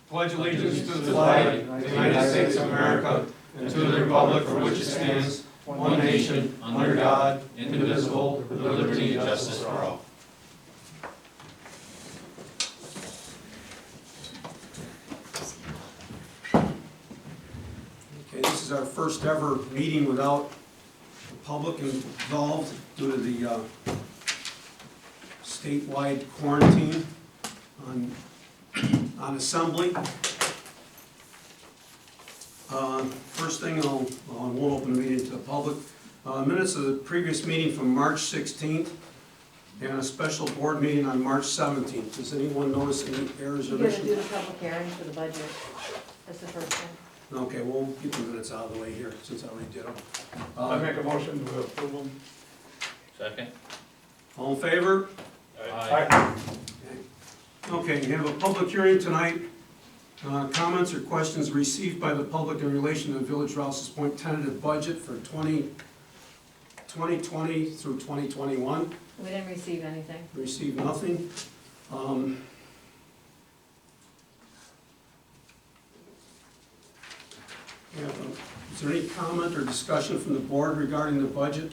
pledge allegiance to the flag of the United States of America and to the republic for which it stands, one nation, under God, indivisible, with liberty and justice for all. Okay, this is our first ever meeting without the public involved due to the statewide quarantine on assembly. First thing, I won't open the meeting to the public. Minutes of the previous meeting from March 16th and a special board meeting on March 17th. Does anyone notice any errors or You're omissions? gonna do the public hearing for the budget. That's the first one. Okay, we'll get the minutes out of the way here since I already did them. I make a motion to approve them. Second. All in favor? Aye. Okay, you have a public hearing tonight. Comments or questions received by the public in relation to the Village Rouses Point tentative budget for 2020 through 2021. We didn't receive anything. Received nothing. Is there any comment or discussion from the board regarding the budget?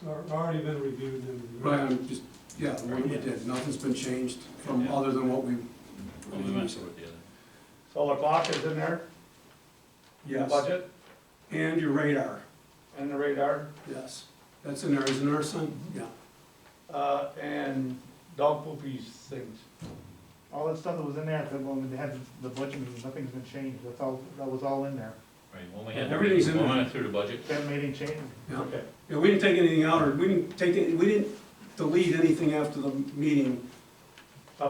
So it's already been reviewed and. Right, I'm just, yeah, the one we did, nothing's been changed from other than what we. Well, we went through it the other. So the clock is in there, the Yes, budget, and your radar, and the radar, yes. That's in there, isn't there, son? Yeah. and dog poopies things. All that stuff that was in there, when they had the budget meeting, nothing's been changed, that was all in there. Right, when we had, Everything's in when we there. went through the budget, Haven't made any changes? Yeah. Okay. Yeah, we didn't take anything out, or we didn't delete anything after the meeting.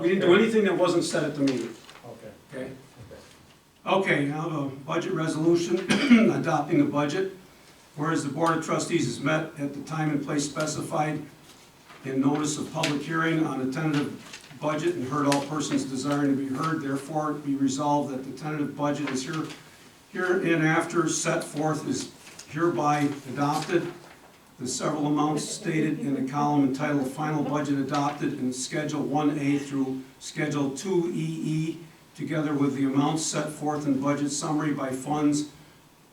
We didn't do anything that wasn't said at the meeting, Okay. okay? Okay, I have a budget resolution adopting the budget. Whereas the Board of Trustees has met at the time and place specified in notice of public hearing on a tentative budget and heard all persons desiring to be heard, therefore it be resolved that the tentative budget is hereinafter set forth is hereby adopted. The several amounts stated in the column entitled Final Budget Adopted in Schedule 1A through Schedule 2EE, together with the amounts set forth in budget summary by fund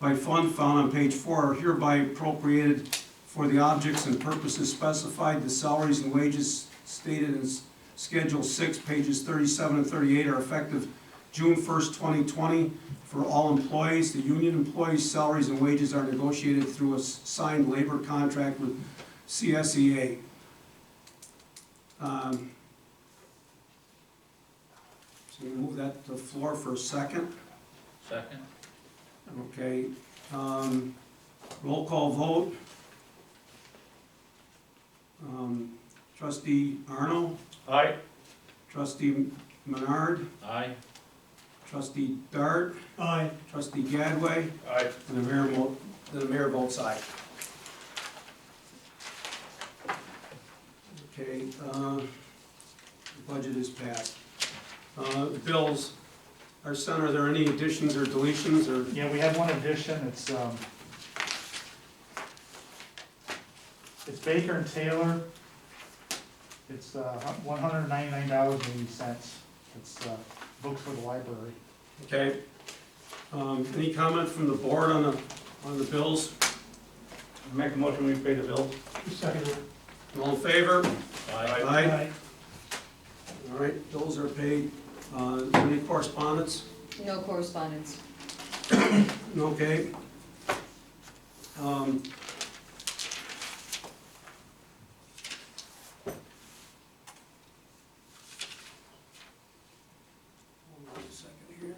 found on page 4, are hereby appropriated for the objects and purposes specified. The salaries and wages stated in Schedule 6, pages 37 and 38 are effective June 1st, 2020 for all employees. The union employees' salaries and wages are negotiated through a signed labor contract with CSEA. So we move that to the floor for a second. second. Okay, roll call vote. Trustee Arno, Aye. trustee Menard, Aye. trustee Dart, Aye. trustee Gadway, Aye. and the mayor votes aye. Okay, the budget is passed. Bills, our son, are there any additions or deletions or? Yeah, we have one addition, it's Baker and Taylor. It's $199.80. It's books for the library. Okay. Any comment from the board on the bills? Make a motion, we pay the bill. Second one. All in favor? Aye. All right, bills are paid. Any correspondence? No correspondence. Okay. Hold on a second here.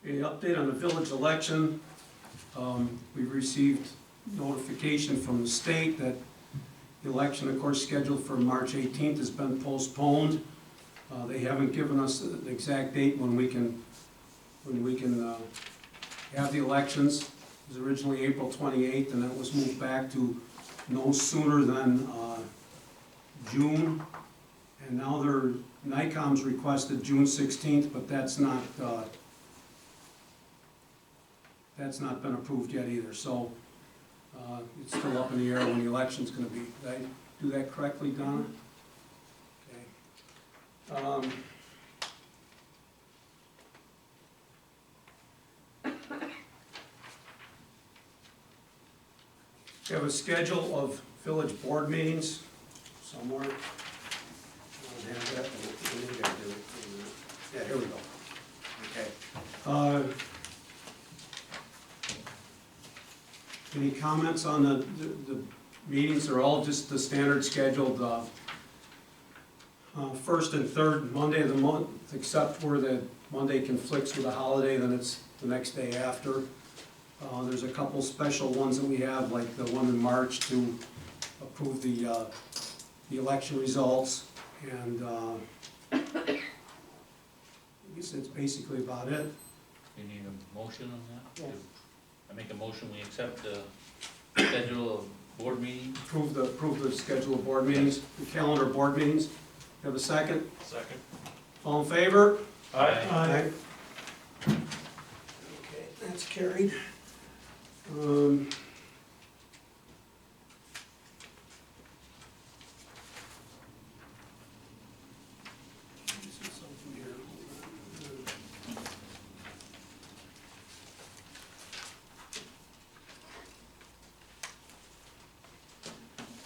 Any update on the village election? We've received notification from the state that the election, of course, scheduled for March 18th has been postponed. They haven't given us the exact date when we can have the elections. It was originally April 28th, and that was moved back to no sooner than June. And now NICOM's requested June 16th, but that's not been approved yet either, so it's still up in the air when the election's gonna be. Did I do that correctly, Donna? Okay. We have a schedule of village board meetings somewhere. I don't have that, but maybe I do. Yeah, here we go. Okay. Any comments on the meetings? They're all just the standard scheduled, first and third Monday of the month, except where the Monday conflicts with a holiday, then it's the next day after. There's a couple special ones that we have, like the one in March to approve the election results, and I guess that's basically about it. You need a motion on that? Yes. I make a motion, we accept the schedule of board meetings. Approve the schedule of board meetings, the calendar of board meetings. You have a second? Second. All in favor? Aye. Okay, that's carried.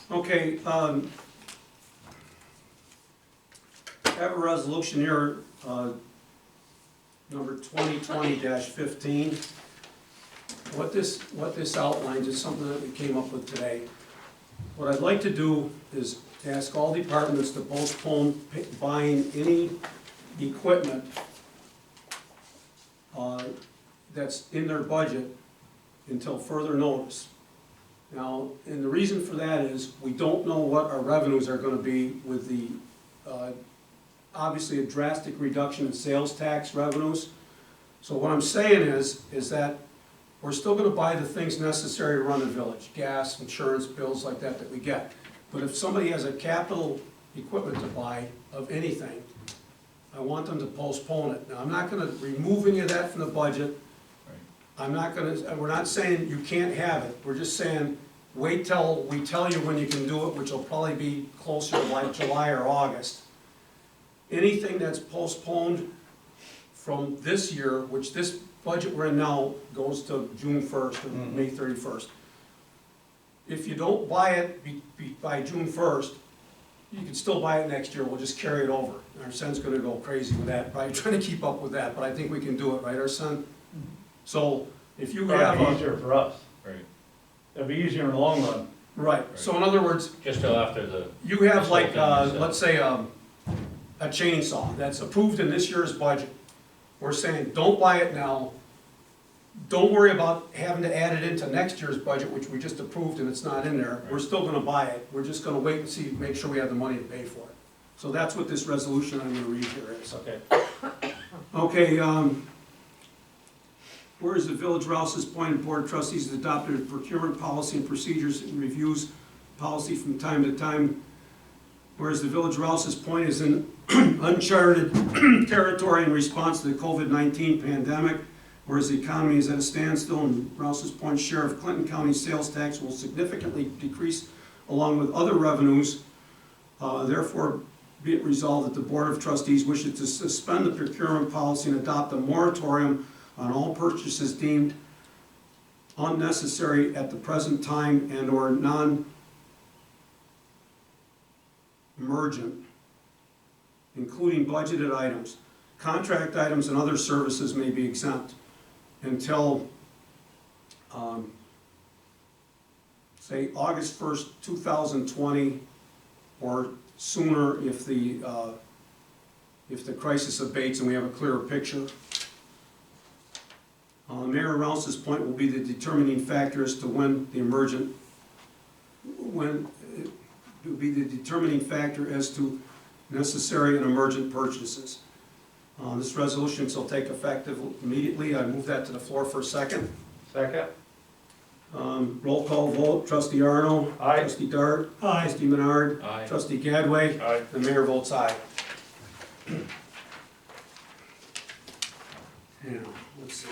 Okay, I have a resolution here, number 2020-15. What this outlines is something that we came up with today. What I'd like to do is ask all departments to postpone buying any equipment that's in their budget until further notice. Now, and the reason for that is we don't know what our revenues are gonna be with the, obviously a drastic reduction in sales tax revenues. So what I'm saying is that we're still gonna buy the things necessary to run the village, gas, insurance, bills like that we get. But if somebody has a capital equipment to buy of anything, I want them to postpone it. Now, I'm not gonna remove any of that from the budget. I'm not gonna, we're not saying you can't have it, we're just saying, wait till we tell you when you can do it, which will probably be closer to like July or August. Anything that's postponed from this year, which this budget we're in now goes to June 1st or May 31st. If you don't buy it by June 1st, you can still buy it next year, we'll just carry it over. Our son's gonna go crazy with that, probably trying to keep up with that, but I think we can do it, right, our son? So, if you have It'd be a, easier for us. Right, It'd be easier in the long run. right, so in other words, just till after the, you have like, This whole thing is, let's say, a chainsaw that's approved in this year's budget. We're saying, don't buy it now, don't worry about having to add it into next year's budget, which we just approved and it's not in there. We're still gonna buy it, we're just gonna wait and see, make sure we have the money to pay for it. So that's what this resolution I'm gonna read here is. Okay. Okay, whereas the Village Rouses appointed Board of Trustees has adopted a procurement policy and procedures and reviews policy from time to time. Whereas the Village Rouses Point is in uncharted territory in response to the COVID-19 pandemic. Whereas the economy is at a standstill and Rouses Point's share of Clinton County sales tax will significantly decrease along with other revenues. Therefore, be it resolved that the Board of Trustees wishes to suspend the procurement policy and adopt a moratorium on all purchases deemed unnecessary at the present time and or non-emergent, including budgeted items. Contract items and other services may be exempt until, say, August 1st, 2020, or sooner if the crisis abates and we have a clearer picture. Mayor Rouse's point will be the determining factor as to when the emergent, when it will be the determining factor as to necessary and emergent purchases. This resolution shall take effect immediately. I move that to the floor for a second. Second? Roll call vote, trustee Arno. Aye. Trustee Dart. Aye. Trustee Menard. Aye. Trustee Gadway. Aye. The mayor votes aye. Now, let's see.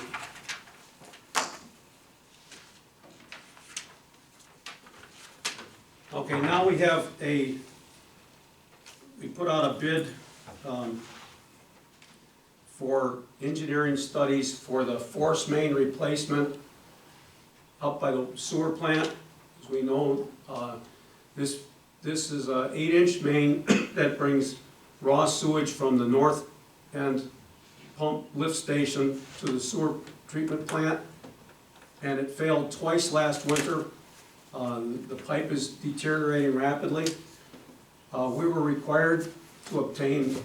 Okay, now we have we put out a bid for engineering studies for the force main replacement up by the sewer plant. As we know, this is a 8-inch main that brings raw sewage from the north end pump lift station to the sewer treatment plant. And it failed twice last winter. The pipe is deteriorating rapidly. We were required to obtain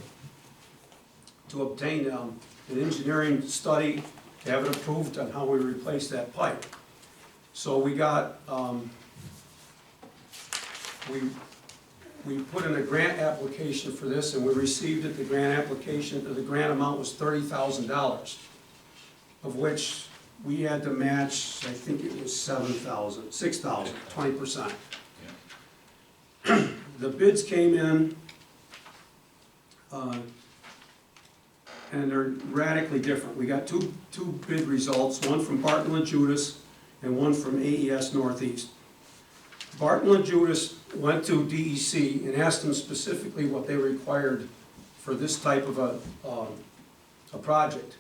an engineering study to have it approved on how we replace that pipe. So we got, we put in a grant application for this, and we received it. The grant application, the grant amount was $30,000, of which we had to match, I think it was 6,000, 20%. The bids came in, and they're radically different. We got two bid results, one from Barton and Judas and one from AES Northeast. Barton and Judas went to DEC and asked them specifically what they required for this type of a project.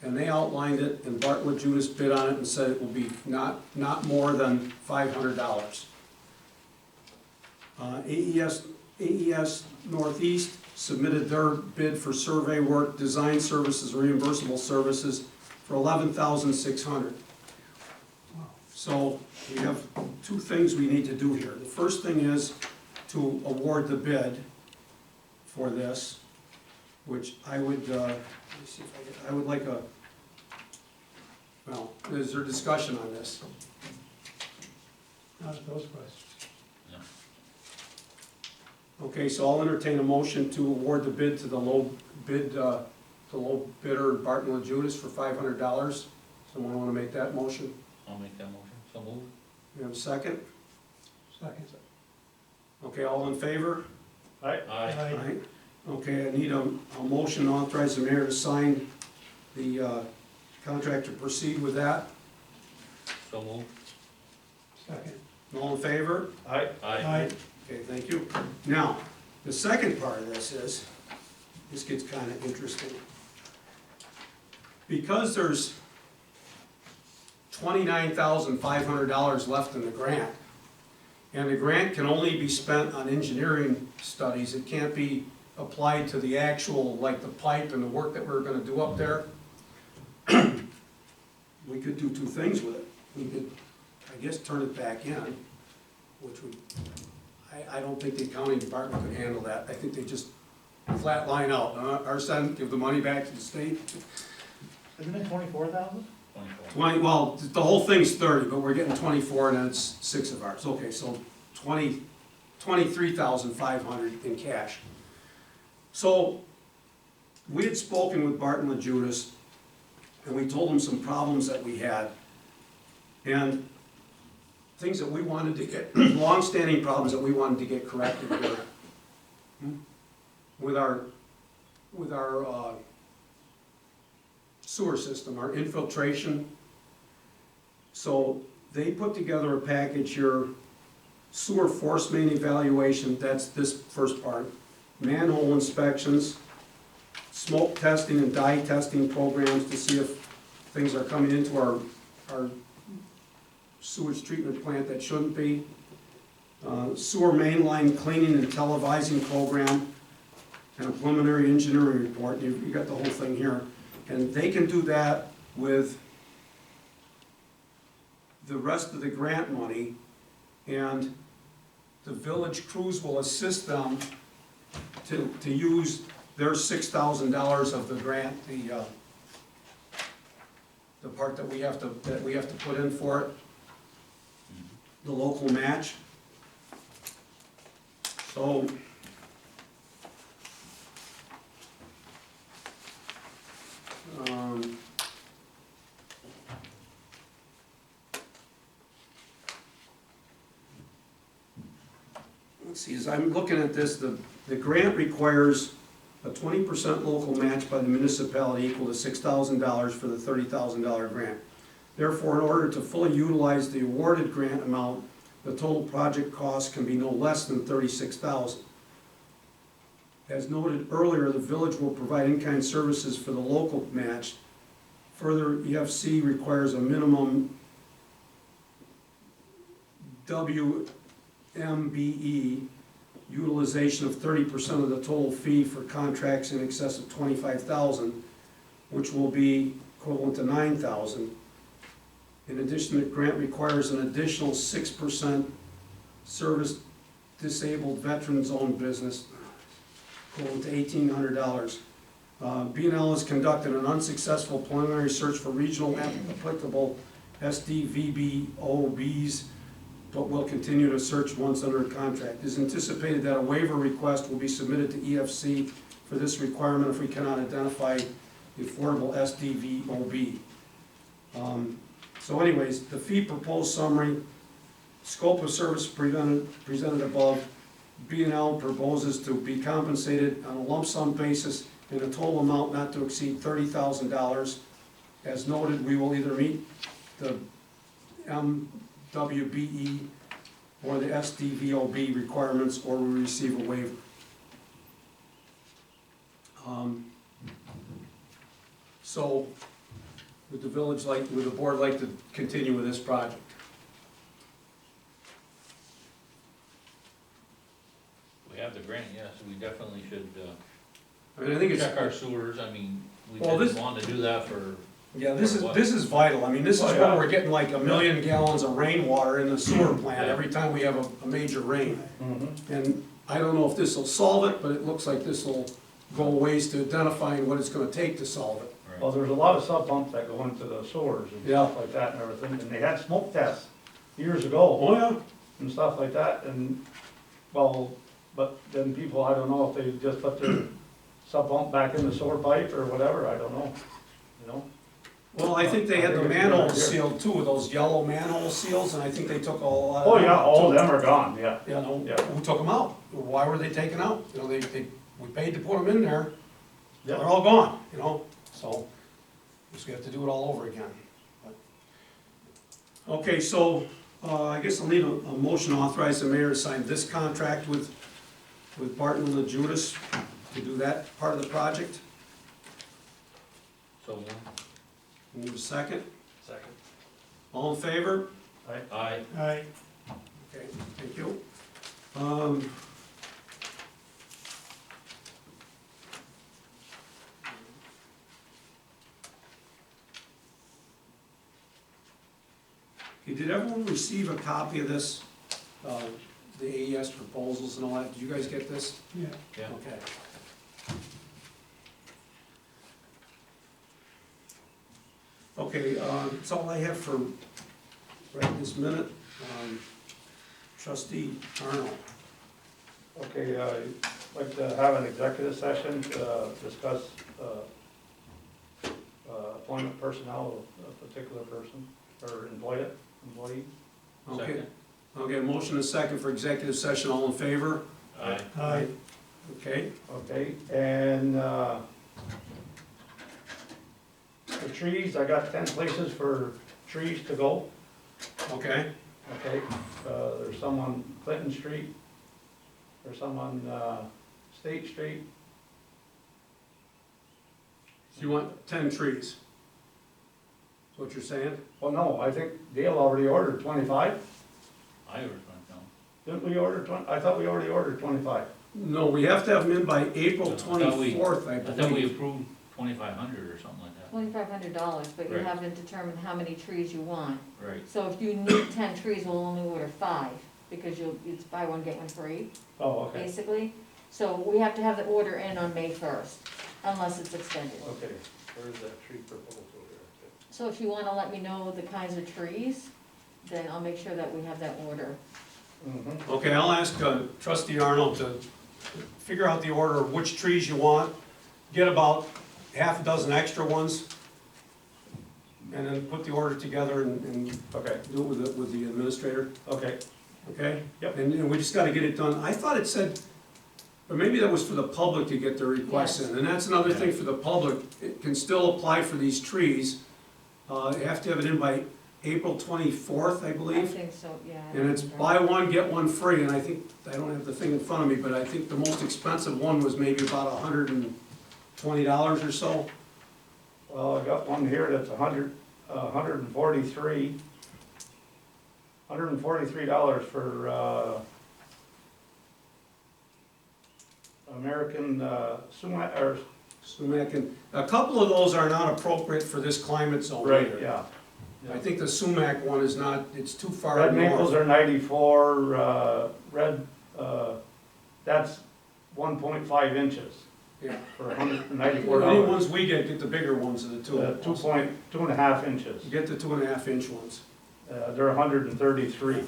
And they outlined it, and Barton and Judas bid on it and said it will be not more than $500. AES Northeast submitted their bid for survey work, design services, reimbursable services for $11,600. So we have two things we need to do here. The first thing is to award the bid for this, which I would, let me see if I would like a, well, is there discussion on this? Not those questions. Okay, so I'll entertain a motion to award the bid to the low bidder, Barton and Judas, for $500. Someone want to make that motion? I'll make that motion. So move. You have a second? Second. Okay, all in favor? Aye. Aye. Aye. Okay, I need a motion to authorize the mayor to sign the contract to proceed with that. So move. Second. All in favor? Aye. Aye. Okay, thank you. Now, the second part of this gets kind of interesting. Because there's $29,500 left in the grant, and the grant can only be spent on engineering studies, it can't be applied to the actual, like the pipe and the work that we're gonna do up there. We could do two things with it. We could, I guess, turn it back in, which would, I don't think the accounting department could handle that. I think they just flat line out, our son, give the money back to the state. Isn't it 24,000? 24. 20, well, the whole thing's 30, but we're getting 24, and then it's 6 of ours. Okay, so 23,500 in cash. So, we had spoken with Barton and Judas, and we told them some problems that we had, and things that we wanted to get, long-standing problems that we wanted to get corrected here. With our sewer system, our infiltration. So they put together a package here, sewer force main evaluation, that's this first part, manhole inspections, smoke testing and dye testing programs to see if things are coming into our sewage treatment plant that shouldn't be, sewer main line cleaning and televising program, and a preliminary engineering report. You got the whole thing here. And they can do that with the rest of the grant money, and the village crews will assist them to use their $6,000 of the grant, the part that we have to put in for it, the local match. So let's see, as I'm looking at this, the grant requires a 20% local match by the municipality equal to $6,000 for the $30,000 grant. Therefore, in order to fully utilize the awarded grant amount, the total project cost can be no less than $36,000. As noted earlier, the village will provide in-kind services for the local match. Further, EFC requires a minimum WMBE utilization of 30% of the total fee for contracts in excess of $25,000, which will be equivalent to $9,000. In addition, the grant requires an additional 6% service disabled veterans-owned business, equivalent to $1,800. B&L has conducted an unsuccessful preliminary search for regional applicable SDVBOBs, but will continue to search once under contract. It is anticipated that a waiver request will be submitted to EFC for this requirement if we cannot identify the affordable SDVOB. So anyways, the fee proposed summary, scope of service presented above, B&L proposes to be compensated on a lump sum basis in a total amount not to exceed $30,000. As noted, we will either meet the MWBE or the SDVOB requirements, or we receive a waiver. So, would the board like to continue with this project? We have the grant, yes, we definitely should, I mean, I think it's, check our sewers, I mean, we Well, didn't this- want to do that for, yeah, this is vital. I mean, this is Oh, where yeah. we're getting like 1 million gallons of rainwater in the sewer plant every time we have a major rain. Mm-hmm. And I don't know if this will solve it, but it looks like this will go a ways to identifying what it's gonna take to solve it. Well, there's a lot of sub pumps that go into the sewers and Yeah. stuff like that and everything, and they had smoke tests years ago Oh, yeah. and stuff like that, and, well, but then people, I don't know if they just put their sub pump back in the sewer pipe or whatever, I don't know, you know? Well, I think they had the manhole sealed too, with those yellow manhole seals, and I think they took a lot of Oh, them yeah, out, all too. of them are gone, yeah. You know, Yeah. who took them out? Why were they taken out? You know, we paid to put them in there, they're Yeah. all gone, you know, so, guess we have to do it all over again. But- Okay, so, I guess I'll need a motion to authorize the mayor to sign this contract with Barton and Judas to do that part of the project. so, Need a second? Second. All in favor? I, Aye. Okay, thank you. Okay, did everyone receive a copy of this, the AES proposals and all that? Did you guys get this? Yeah. yeah, Okay. Okay, that's all I have for right this minute. Trustee Arnold. Okay, I'd like to have an executive session to discuss appointment personnel of a particular person, or employee. Okay, second, okay, motion and second for executive session, all in favor? I, Aye. Okay, Okay, and the trees, I got 10 places for trees to go. okay, Okay, there's some on Clinton Street, there's some on State Street. so you want 10 trees? That's what you're saying? Well, no, I think Dale already ordered 25. I was no. Didn't we order 20? I thought we already ordered 25. No, we have to have them in by April I thought we- 24th, I I thought we believe. approved 2,500 or something like that. $2,500, but you Right. haven't determined how many trees you want. Right, So if you need 10 trees, we'll only order 5, because it's buy one, get one free, Oh, okay, basically. So we have to have the order in on May 1st, unless it's extended. okay. Where's that tree proposal here? So if you wanna let me know the kinds of trees, then I'll make sure that we have that order. Mm-hmm. Okay, I'll ask trustee Arnold to figure out the order of which trees you want, get about half a dozen extra ones, and then put the order together and Okay, do it with the administrator. okay. okay? Yep. And we just gotta get it done. I thought it said, or maybe that was for the public to get their requests Yes. in, and that's another thing for the public. It can still apply for these trees. You have to have it in by April 24th, I I believe. think so, yeah. I And it's remember. buy one, get one free, and I think, I don't have the thing in front of me, but I think the most expensive one was maybe about $120 or so. Well, I got one here that's $143 for, American, sumac, or, Sumac, and a couple of those are not appropriate for this climate zone either. yeah. I think the sumac one is not, it's too far Red maples north. are 94, that's 1.5 inches Yeah. for Any $194. ones we get the bigger ones of the two. 2.5 inches. You get the 2.5 inch ones. They're 133.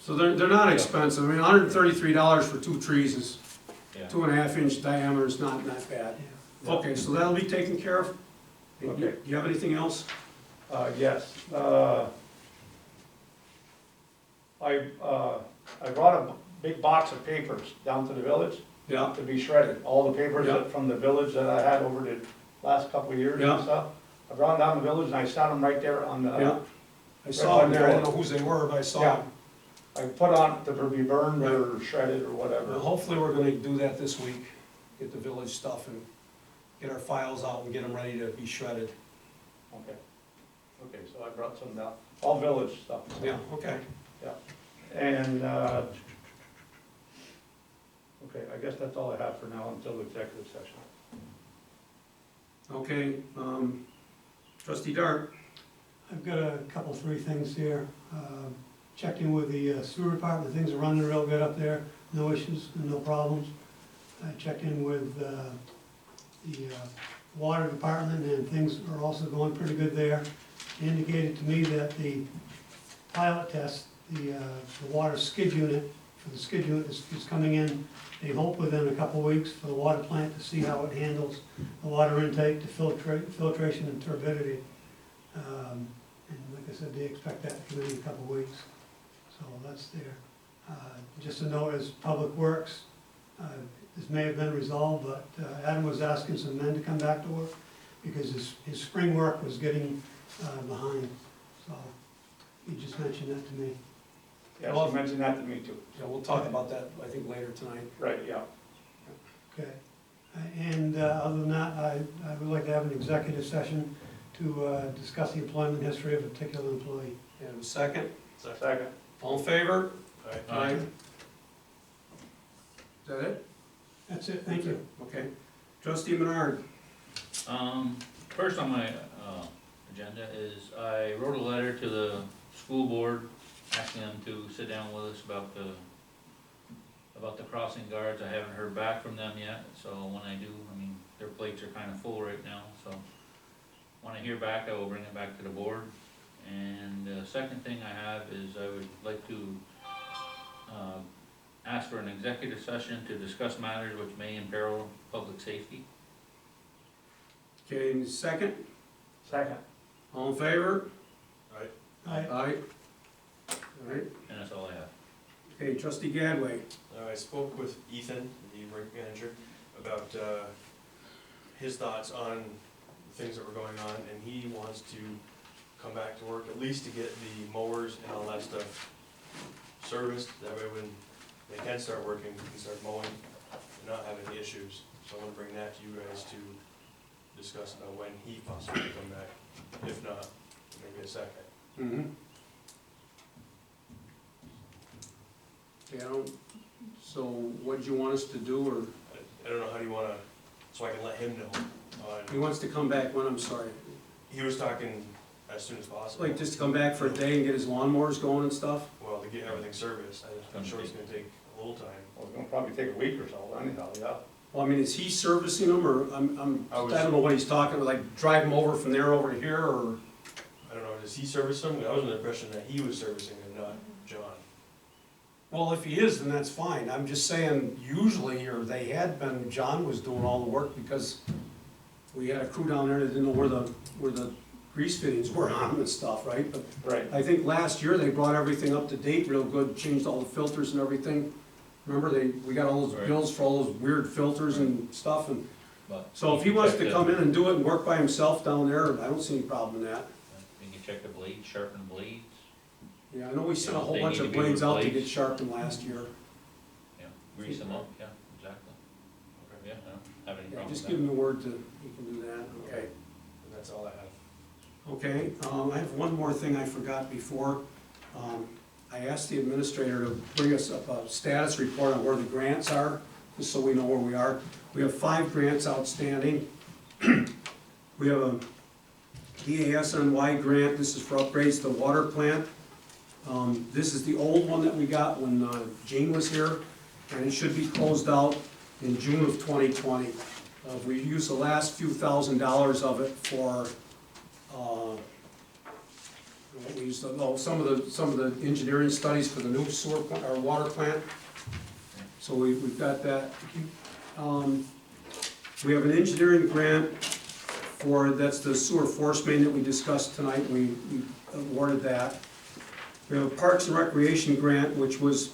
So they're not expensive. I mean, $133 for two trees is, Yeah. 2.5 inch diameter is not bad. Okay, so that'll be taken care of. Okay. Do you have anything else? Yes. I brought a big box of papers down to the village Yeah, to be shredded. All the papers Yeah. from the village that I had over the last couple of years Yeah. and stuff. I brought them down to the village and I sat them right there on the, yeah. I saw them there. I don't know whose they were, but I saw Yeah. them. I put on to be burned or shredded or Well, whatever. hopefully, we're gonna do that this week, get the village stuff and get our files out and get them ready to be shredded. Okay. Okay, so I brought some down, all village stuff. Yeah, okay. And, okay, I guess that's all I have for now until the executive session. Okay, trustee Dart, I've got a couple, three things here. Checked in with the sewer department, things are running real good up there, no issues, no problems. I checked in with the water department, and things are also going pretty good there. They indicated to me that the pilot test, the water skid unit, for the skid unit is coming in. They hope within a couple weeks for the water plant to see how it handles the water intake, the filtration and turbidity. And like I said, they expect that to come in a couple weeks, so that's there. Just a note as Public Works, this may have been resolved, but Adam was asking some men to come back to work because his spring work was getting behind, so he just mentioned that to me. Yeah, she mentioned that to me too. yeah, we'll talk about that, I think, later tonight. Right, yeah. Okay, and other than that, I would like to have an executive session to discuss the employment history of a particular employee. And a second, Second. all in favor? Aye. Is that it? That's it, thank you. Okay. Trustee Menard, First on my, agenda is I wrote a letter to the school board asking them to sit down with us about the crossing guards. I haven't heard back from them yet, so when I do, I mean, their plates are kinda full right now, so when I hear back, I will bring it back to the board. And the second thing I have is I would like to, ask for an executive session to discuss matters which may imperil public safety. okay, and second, Second. all in favor? Aye. Aye. All right, And that's all I have. okay, trustee Gadway, I spoke with Ethan, the rink manager, about his thoughts on the things that were going on, and he wants to come back to work, at least to get the mowers and all that stuff serviced. That way when they can start working, we can start mowing and not have any issues. So I want to bring that to you guys to discuss about when he possibly come back. If not, maybe a second. mm-hmm. Yeah, so what do you want us to do, or, I don't know, how do you want to, so I can let him know he on, wants to come back when, I'm sorry, he was talking as soon as possible. like just to come back for a day and get his lawnmowers going and stuff? Well, to get everything serviced, I'm sure it's gonna take a little time. Well, it's gonna probably take a week or so anyhow, yeah. Well, I mean, is he servicing them, or I I was- don't know what he's talking, like drive them over from there over to here, or? I don't know, does he service them? I was under the impression that he was servicing them, not John. Well, if he is, then that's fine. I'm just saying, usually, or they had been, John was doing all the work because we had a crew down there that didn't know where the grease fittings were on them and stuff, right? But Right. I think last year they brought everything up to date real good, changed all the filters and everything. Remember, we got all those Right. bills for all those weird filters and stuff, and But so if he you can wants check to come in and do it and work by himself down there, I don't see any problem in that. You can check the blades, sharpen blades, Yeah, I know we sent a Yeah, whole they bunch need of to be blades out to get replaced. sharpened last year. yeah, grease them up, yeah, exactly. Yeah, I don't have any Yeah, problem just with give that. him the word to, he can do that, okay. And that's all I have. Okay, I have one more thing I forgot before. I asked the administrator to bring us up a status report on where the grants are, just so we know where we are. We have 5 grants outstanding. We have a DASNY grant, this is for upgrades to the water plant. This is the old one that we got when Gene was here, and it should be closed out in June of 2020. We used the last few $1,000s of it for, we used, some of the engineering studies for the new sewer, or water plant. So we've got that. We have an engineering grant for, that's the sewer force main that we discussed tonight, we awarded that. We have a Parks and Recreation grant, which was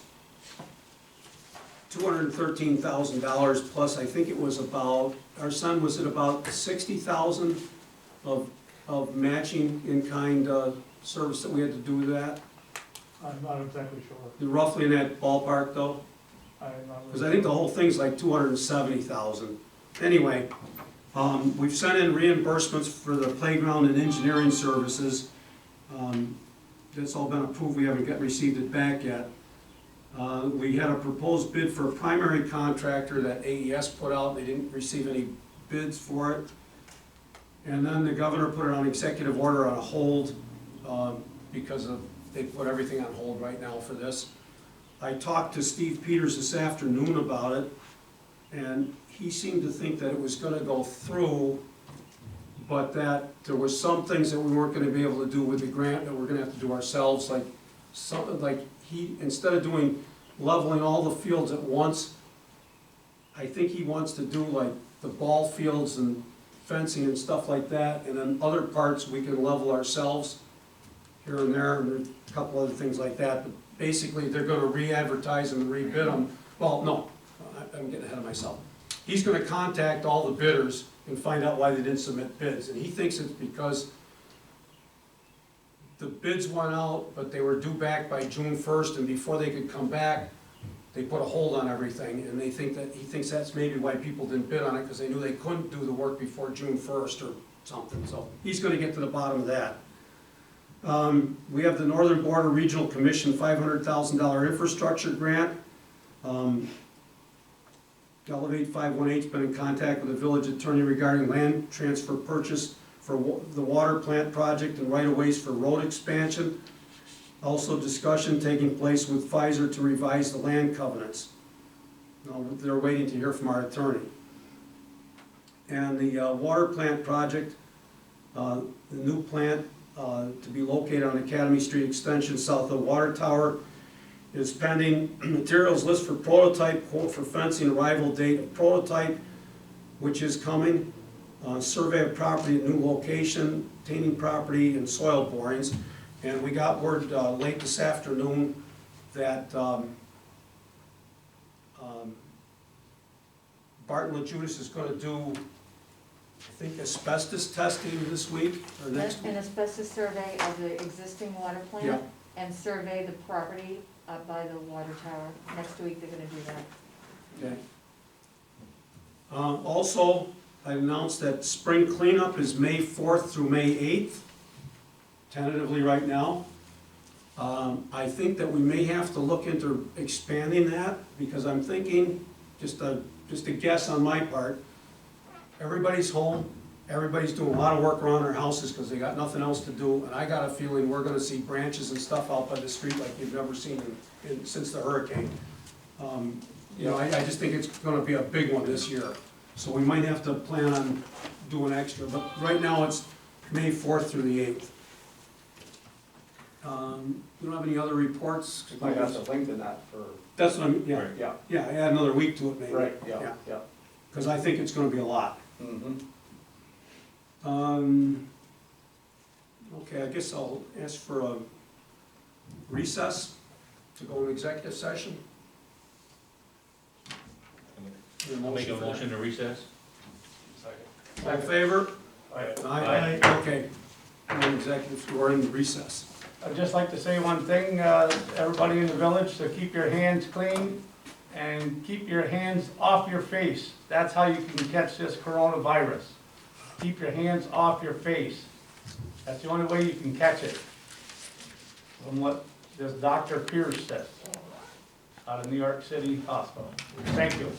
$213,000, plus I think it was about, our son, was it about 60,000 of matching in-kind service that we had to do with that? I'm not exactly sure. Roughly in that ballpark though? I'm not Because really I think the whole thing's like 270,000. Anyway, we've sent in reimbursements for the playground and engineering services. That's all been approved, we haven't received it back yet. We had a proposed bid for a primary contractor that AES put out, they didn't receive any bids for it. And then the governor put it on executive order on a hold, because they put everything on hold right now for this. I talked to Steve Peters this afternoon about it, and he seemed to think that it was gonna go through, but that there was some things that we weren't gonna be able to do with the grant that we're gonna have to do ourselves, like something like instead of doing leveling all the fields at once, I think he wants to do like the ball fields and fencing and stuff like that, and then other parts we can level ourselves here and there, and there's a couple other things like that, but basically they're gonna re-advertise them and rebid them. Well, no, I'm getting ahead of myself. He's gonna contact all the bidders and find out why they didn't submit bids, and he thinks it's because the bids went out, but they were due back by June 1st, and before they could come back, they put a hold on everything, and he thinks that's maybe why people didn't bid on it, because they knew they couldn't do the work before June 1st or something, so he's gonna get to the bottom of that. We have the Northern Border Regional Commission $500,000 infrastructure grant. Elevate 518's been in contact with the village attorney regarding land transfer purchase for the water plant project and right-of-ways for road expansion. Also discussion taking place with Pfizer to revise the land covenants. Now, they're waiting to hear from our attorney. And the water plant project, the new plant to be located on Academy Street Extension south of the water tower is pending. Materials list for prototype, quote for fencing, arrival date of prototype, which is coming. Survey of property at new location, obtaining property and soil borings. And we got word late this afternoon that Barton LaJudas is gonna do, I think, asbestos testing this week or next week. An asbestos survey of the existing water Yeah. plant and survey the property up by the water tower. Next week, they're gonna do that. Okay. Also, I announced that spring cleanup is May 4th through May 8th, tentatively right now. I think that we may have to look into expanding that, because I'm thinking, just a guess on my part, everybody's home, everybody's doing a lot of work around their houses because they got nothing else to do, and I got a feeling we're gonna see branches and stuff out by the street like you've never seen since the hurricane. You know, I just think it's gonna be a big one this year, so we might have to plan on doing extra, but right now it's May 4th through the 8th. You don't have any other reports? Might have to lengthen that for, That's what I'm, yeah, yeah, yeah, add another week to it maybe. right, yeah, yeah. Because I think it's gonna be a lot. Mm-hmm. Okay, I guess I'll ask for a recess to go into executive session. I'll make a motion to recess. Second. All in favor? Aye. Okay. We're in executive, we're in recess. I'd just like to say one thing, everybody in the village, to keep your hands clean and keep your hands off your face. That's how you can catch this coronavirus. Keep your hands off your face. That's the only way you can catch it. From what this Dr. Pierce says, out of New York City Hospital. Thank you.